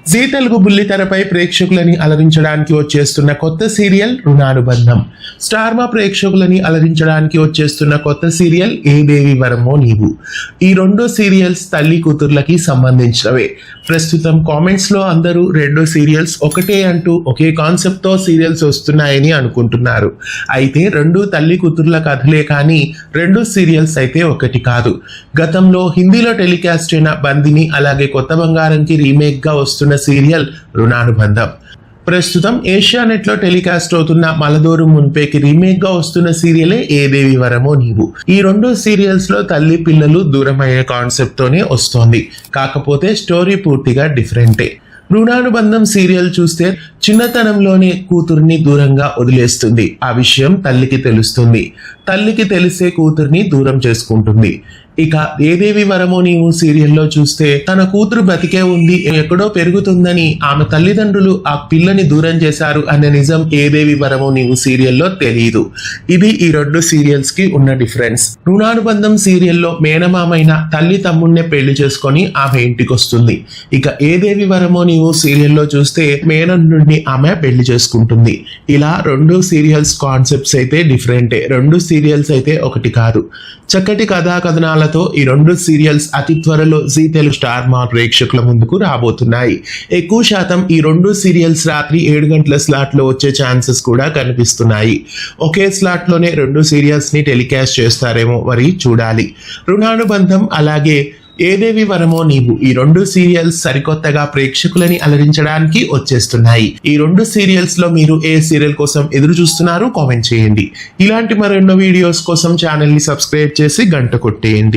G Telugu బుల్లితెరపై ప్రేక్షకులని అలరించడానికి వచ్చేస్తున్న కొత్త serial రుణానుబంధం. Star మా ప్రేక్షకులని అలరించడానికి వచ్చేస్తున్న కొత్త సీరియల్ ఏ దేవి వరమో నీవు. ఈ రెండు సీరియల్స్ తల్లి కూతుర్లకి సంబంధించినవే. ప్రస్తుతం కామెంట్స్ లో అందరూ రెండు సీరియల్స్ ఒకటే అంటూ ఒకే కాన్సెప్ట్ తో సీరియల్స్ వస్తున్నాయని అనుకుంటున్నారు. అయితే రెండు తల్లి కూతుర్ల కథలే కానీ రెండు సీరియల్స్ అయితే ఒకటి కాదు. గతంలో హిందీలో టెలికాస్ట్ అయిన బందిని, అలాగే కొత్త బంగారంకి రీమేక్ గా వస్తున్న సీరియల్ రుణానుబంధం. ప్రస్తుతం ఏషియానెట్ లో టెలికాస్ట్ అవుతున్న మలదోరు మున్పేకి రీమేక్ గా వస్తున్న సీరియలే ఏ దేవి వరమో నీవు. ఈ రెండు సీరియల్స్ లో తల్లి పిల్లలు దూరం అయ్యే కాన్సెప్ట్ తోనే వస్తోంది. కాకపోతే స్టోరీ పూర్తిగా డిఫరెంటే. రుణానుబంధం సీరియల్ చూస్తే చిన్నతనంలోనే కూతుర్ని దూరంగా వదిలేస్తుంది. ఆ విషయం తల్లికి తెలుస్తుంది. తల్లికి తెలిసే కూతుర్ని దూరం చేసుకుంటుంది. ఇక ఏదేవి వరమో నీవు సీరియల్లో చూస్తే తన కూతురు బతికే ఉంది, ఎక్కడో పెరుగుతుందని ఆమె తల్లిదండ్రులు ఆ పిల్లని దూరం చేశారు అనే నిజం ఏదేవి వరమో నీవు సీరియల్లో తెలియదు. ఇది ఈ రెండు సీరియల్స్ కి ఉన్న డిఫరెన్స్. రుణానుబంధం సీరియల్లో మేనమామైన తల్లి తమ్ముడినే పెళ్లి చేసుకొని ఆమె ఇంటికి వస్తుంది. ఇక ఏదేవి వరమో నీవు సీరియల్లో చూస్తే మేనన్నుడిని ఆమె పెళ్లి చేసుకుంటుంది. ఇలా రెండు సీరియల్స్ కాన్సెప్ట్స్ అయితే డిఫరెంటే. రెండు సీరియల్స్ అయితే ఒకటి కాదు. చక్కటి కథా కథనాలతో ఈ రెండు సీరియల్స్ అతి త్వరలో జీ తెలుగు స్టార్ మా ప్రేక్షకుల ముందుకు రాబోతున్నాయి. ఎక్కువ శాతం ఈ రెండు సీరియల్స్ రాత్రి 7 గంటల స్లాట్ లో వచ్చే ఛాన్సెస్ కూడా కనిపిస్తున్నాయి. ఒకే స్లాట్ లోనే రెండు సీరియల్స్ ని టెలికాస్ట్ చేస్తారేమో మరి చూడాలి. రుణానుబంధం అలాగే ఏదేవి వరమో నీవు ఈ రెండు సీరియల్స్ సరికొత్తగా ప్రేక్షకులని అలరించడానికి వచ్చేస్తున్నాయి. ఈ రెండు సీరియల్స్ లో మీరు ఏ సీరియల్ కోసం ఎదురు చూస్తున్నారు కామెంట్ చేయండి. ఇలాంటి మరెన్నో వీడియోస్ కోసం ఛానల్ ని సబ్స్క్రైబ్ చేసి గంట కొట్టేయండి.